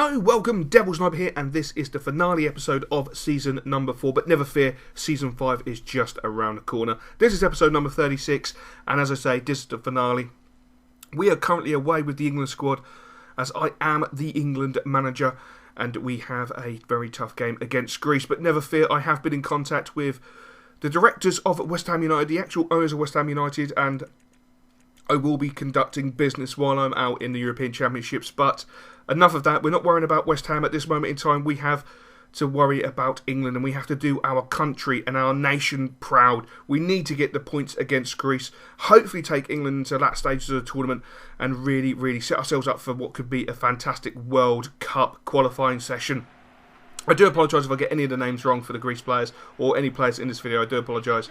Hello, welcome, Devil Sniper here, and this is the finale episode of season number 4, but never fear, season 5 is just around the corner. This is episode number 36, and as I say, this is the finale. We are currently away with the England squad, as I am the England manager, and we have a very tough game against Greece, but never fear, I have been in contact with the directors of West Ham United, the actual owners of West Ham United, and I will be conducting business while I'm out in the European Championships, but enough of that. We're not worrying about West Ham at this moment in time. We have to worry about England, and we have to do our country and our nation proud. We need to get the points against Greece, hopefully take England into that stage of the tournament, and really set ourselves up for what could be a fantastic World Cup qualifying session. I do apologise if I get any of the names wrong for the Greece players, or any players in this video. I do apologise.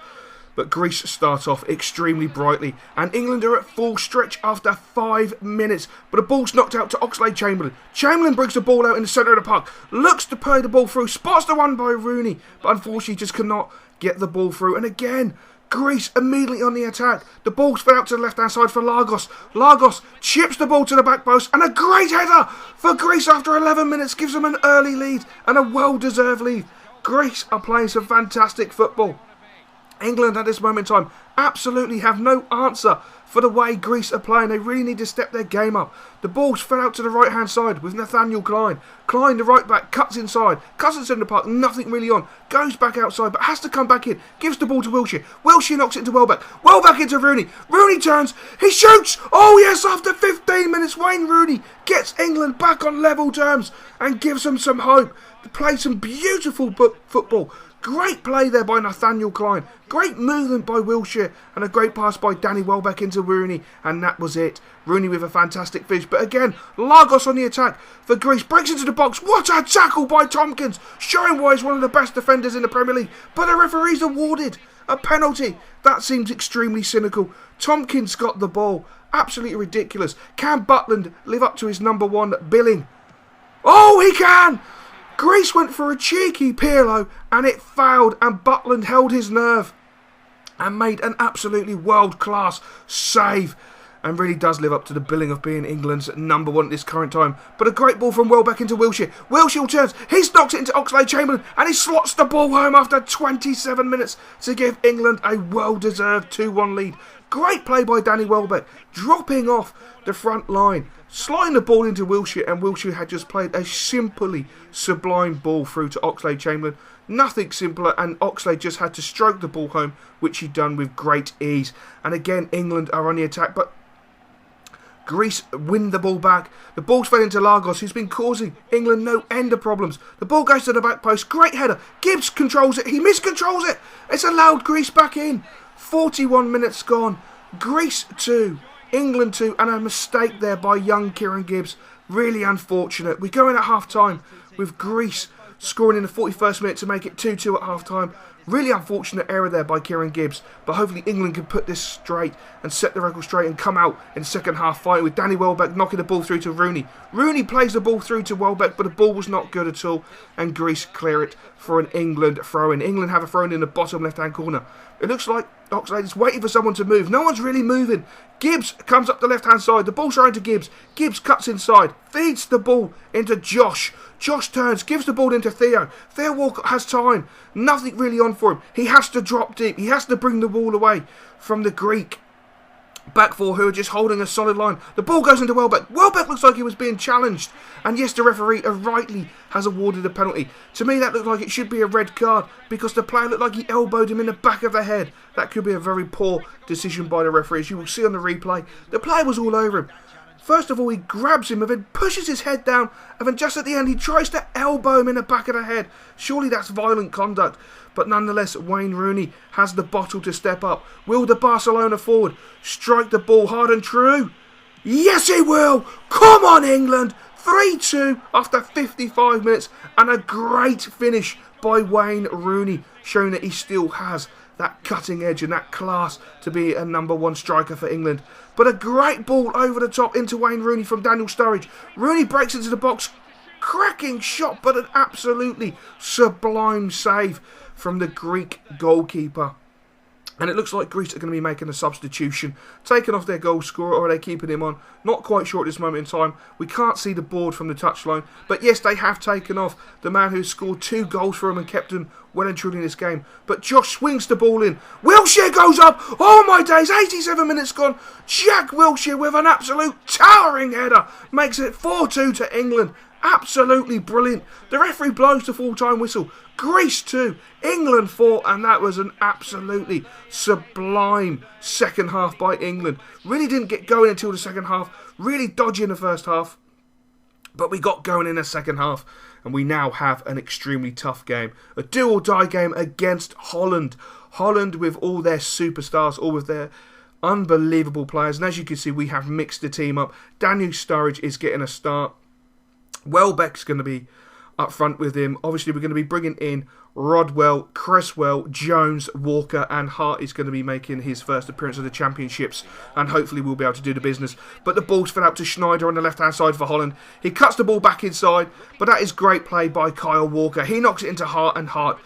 But Greece start off extremely brightly, and England are at full stretch after 5 minutes. But the ball's knocked out to Oxlade-Chamberlain. Chamberlain brings the ball out in the centre of the park, looks to play the ball through, spots the one by Rooney, but unfortunately just cannot get the ball through. And again, Greece immediately on the attack. The ball's fed out to the left-hand side for Lagos. Lagos chips the ball to the back post, and a great header for Greece after 11 minutes gives them an early lead, and a well-deserved lead. Greece are playing some fantastic football. England at this moment in time absolutely have no answer for the way Greece are playing. They really need to step their game up. The ball's fell out to the right hand side with Nathaniel Klein. Klein, the right back, cuts inside, cuts inside the park, nothing really on, goes back outside but has to come back in, gives the ball to Wilshere. Wilshere knocks it into Welbeck. Welbeck into Rooney. Rooney turns, he shoots. Oh yes, after 15 minutes Wayne Rooney gets England back on level terms and gives them some hope. They play some beautiful football. Great play there by Nathaniel Klein. Great movement by Wilshere. And a great pass by Danny Welbeck into Rooney. And that was it. Rooney with a fantastic finish. But again, Lagos on the attack for Greece. Breaks into the box. What a tackle by Tompkins. Showing why he's one of the best defenders in the Premier League. But the referee's awarded a penalty. That seems extremely cynical. Tompkins got the ball. Absolutely ridiculous. Can Butland live up to his #1 billing? Oh, he can! Greece went for a cheeky Pirlo and it fouled, and Butland held his nerve and made an absolutely world-class save and really does live up to the billing of being England's #1 at this current time. But a great ball from Welbeck into Wilshere. Wilshere turns, he's knocked it into Oxlade-Chamberlain and he slots the ball home after 27 minutes to give England a well-deserved 2-1 lead. Great play by Danny Welbeck, dropping off the front line, sliding the ball into Wilshere, and Wilshere had just played a simply sublime ball through to Oxlade-Chamberlain. Nothing simpler, and Oxlade just had to stroke the ball home, which he done with great ease. And again, England are on the attack, but Greece win the ball back. The ball's fed into Lagos, who's been causing England no end of problems. The ball goes to the back post. Great header. Gibbs controls it. He miscontrols it. It's allowed Greece back in. 41 minutes gone. Greece 2, England 2, and a mistake there by young Kieran Gibbs. Really unfortunate. We go in at half-time with Greece scoring in the 41st minute to make it 2-2 at half-time. Really unfortunate error there by Kieran Gibbs, but hopefully England can put this straight and set the record straight and come out in the second half fighting with Danny Welbeck knocking the ball through to Rooney. Rooney plays the ball through to Welbeck, but the ball was not good at all, and Greece clear it for an England throw-in. England have a throw-in in the bottom left-hand corner. It looks like Oxlade is waiting for someone to move. No one's really moving. Gibbs comes up the left-hand side. The ball's thrown to Gibbs. Gibbs cuts inside, feeds the ball into Josh. Josh turns, gives the ball into Theo. Theo Walcott has time. Nothing really on for him. He has to drop deep. He has to bring the ball away from the Greek back four, who are just holding a solid line. The ball goes into Welbeck. Welbeck looks like he was being challenged. And yes, the referee rightly has awarded a penalty. To me, that looked like it should be a red card because the player looked like he elbowed him in the back of the head. That could be a very poor decision by the referee. As you will see on the replay, the player was all over him. First of all, he grabs him and then pushes his head down, and then just at the end, he tries to elbow him in the back of the head. Surely that's violent conduct. But nonetheless, Wayne Rooney has the bottle to step up. Will the Barcelona forward strike the ball hard and true? Yes, he will! Come on, England! 3-2 after 55 minutes, and a great finish by Wayne Rooney, showing that he still has that cutting edge and that class to be a #1 striker for England. But a great ball over the top into Wayne Rooney from Daniel Sturridge. Rooney breaks into the box. Cracking shot, but an absolutely sublime save from the Greek goalkeeper. And it looks like Greece are going to be making a substitution, taking off their goal scorer, or are they keeping him on? Not quite sure at this moment in time. We can't see the board from the touchline. But yes, they have taken off the man who scored 2 goals for them and kept them well and truly in this game. But Josh swings the ball in. Wilshere goes up. Oh my days, 87 minutes gone. Jack Wilshere with an absolute towering header makes it 4-2 to England. Absolutely brilliant. The referee blows the full-time whistle. Greece 2, England 4, and that was an absolutely sublime second half by England. Really didn't get going until the second half. Really dodgy in the first half. But we got going in the second half, and we now have an extremely tough game. A do-or-die game against Holland. Holland with all their superstars, all with their unbelievable players. And as you can see, we have mixed the team up. Daniel Sturridge is getting a start. Welbeck's going to be up front with him. Obviously, we're going to be bringing in Rodwell, Cresswell, Jones, Walker, and Hart is going to be making his first appearance of the Championships, and hopefully we'll be able to do the business. But the ball's fed out to Schneider on the left-hand side for Holland. He cuts the ball back inside, but that is great play by Kyle Walker. He knocks it into Hart, and Hart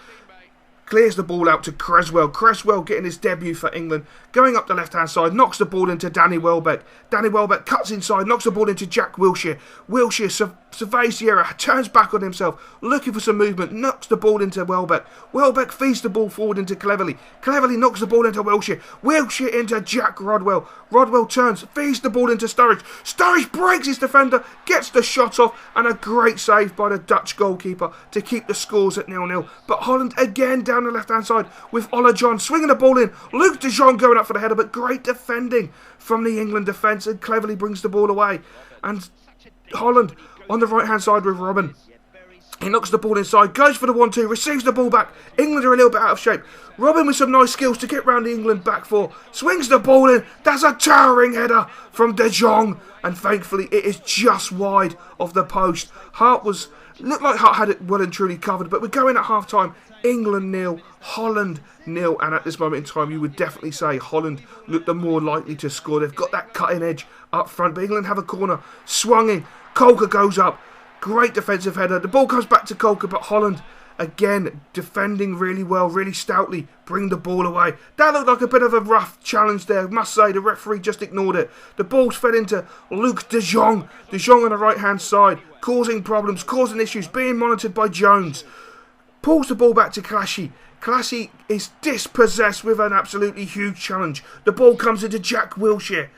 clears the ball out to Cresswell. Cresswell getting his debut for England. Going up the left-hand side, knocks the ball into Danny Welbeck. Danny Welbeck cuts inside, knocks the ball into Jack Wilshere. Wilshere surveys the error, turns back on himself, looking for some movement, knocks the ball into Welbeck. Welbeck feeds the ball forward into Cleverley. Cleverley knocks the ball into Wilshere. Wilshere into Jack Rodwell. Rodwell turns, feeds the ball into Sturridge. Sturridge breaks his defender, gets the shot off, and a great save by the Dutch goalkeeper to keep the scores at 0-0. But Holland again down the left-hand side with Ola John swinging the ball in. Luke de Jong going up for the header, but great defending from the England defence, and cleverly brings the ball away. And Holland on the right-hand side with Robin. He knocks the ball inside, goes for the 1-2, receives the ball back. England are a little bit out of shape. Robin with some nice skills to get round the England back four. Swings the ball in. That's a towering header from De Jong. And thankfully it is just wide of the post. Looked like Hart had it well and truly covered, but we're going at half-time. England 0, Holland 0, and at this moment in time you would definitely say Holland look the more likely to score. They've got that cutting edge up front, but England have a corner, swung in, Kolka goes up, great defensive header, the ball comes back to Kolka, but Holland again defending really well, really stoutly, bring the ball away. That looked like a bit of a rough challenge there, must say. The referee just ignored it. The ball's fed into Luke de Jong. De Jong on the right hand side, causing problems, causing issues, being monitored by Jones. Pulls the ball back to Clashy. Clashy is dispossessed with an absolutely huge challenge. The ball comes into Jack Wilshere,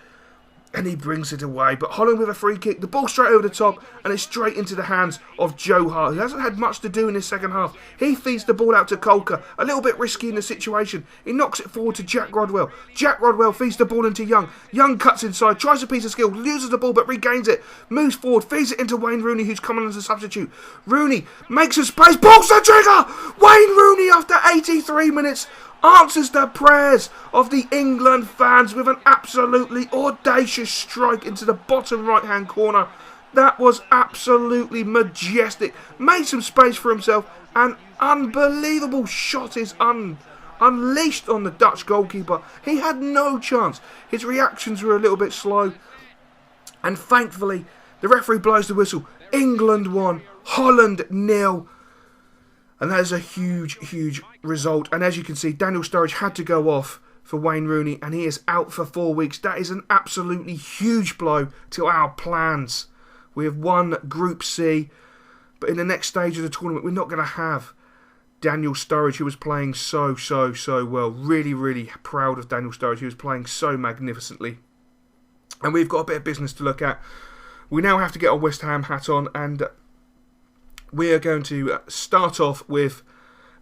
and he brings it away. But Holland with a free kick, the ball straight over the top, and it's straight into the hands of Joe Hart, who hasn't had much to do in his second half. He feeds the ball out to Kolka, a little bit risky in the situation. He knocks it forward to Jack Rodwell. Jack Rodwell feeds the ball into Young. Young cuts inside, tries a piece of skill, loses the ball but regains it, moves forward, feeds it into Wayne Rooney, who's coming as a substitute. Rooney makes a space, pulls the trigger! Wayne Rooney, after 83 minutes, answers the prayers of the England fans with an absolutely audacious strike into the bottom right hand corner. That was absolutely majestic. Made some space for himself. An unbelievable shot is unleashed on the Dutch goalkeeper. He had no chance. His reactions were a little bit slow. And thankfully, the referee blows the whistle. England 1, Holland 0. And that is a huge, huge result. And as you can see, Daniel Sturridge had to go off for Wayne Rooney, and he is out for 4 weeks. That is an absolutely huge blow to our plans. We have won Group C, but in the next stage of the tournament, we're not going to have Daniel Sturridge, who was playing so well. Really, really proud of Daniel Sturridge. He was playing so magnificently. And we've got a bit of business to look at. We now have to get our West Ham hat on, and we are going to start off with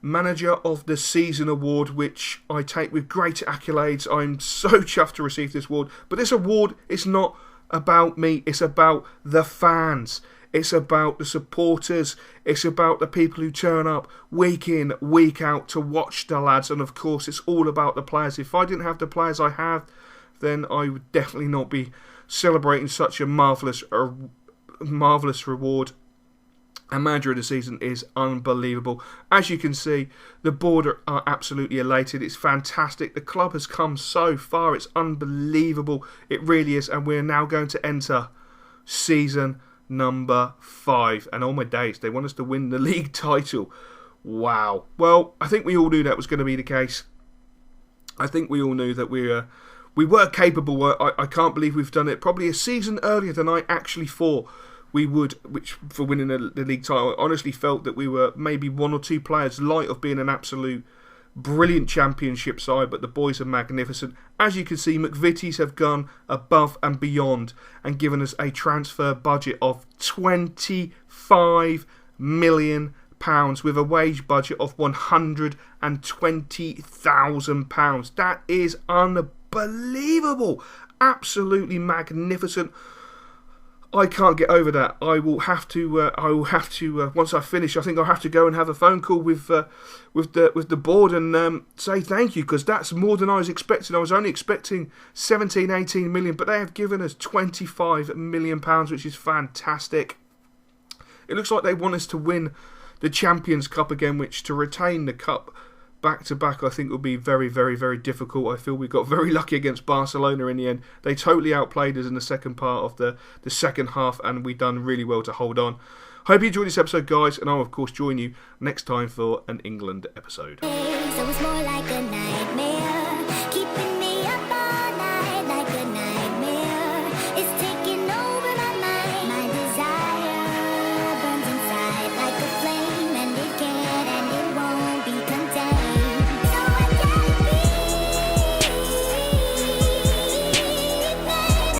Manager of the Season award, which I take with great accolades. I'm so chuffed to receive this award. But this award is not about me. It's about the fans. It's about the supporters. It's about the people who turn up week in, week out to watch the lads. And of course, it's all about the players. If I didn't have the players I have, then I would definitely not be celebrating such a marvellous reward. And Manager of the Season is unbelievable. As you can see, the board are absolutely elated. It's fantastic. The club has come so far. It's unbelievable. It really is. And we're now going to enter season number 5. And oh my days, they want us to win the league title. Wow. Well, I think we all knew that was going to be the case. I think we all knew that we were capable. I can't believe we've done it probably a season earlier than I actually thought we would, which for winning the league title. I honestly felt that we were maybe one or two players light of being an absolute brilliant championship side, but the boys are magnificent. As you can see, McVitie's have gone above and beyond and given us a transfer budget of £25 million with a wage budget of £120,000. That is unbelievable. Absolutely magnificent. I can't get over that. I will have to. Once I finish, I think I'll have to go and have a phone call with the board and say thank you, because that's more than I was expecting. I was only expecting 17, 18 million, but they have given us £25 million, which is fantastic. It looks like they want us to win the Champions Cup again, which to retain the cup back to back I think will be very, very, very difficult. I feel we got very lucky against Barcelona in the end. They totally outplayed us in the second part of the second half, and we done really well to hold on. Hope you enjoyed this episode, guys, and I'll of course join you next time for an England episode. So it's more like a nightmare.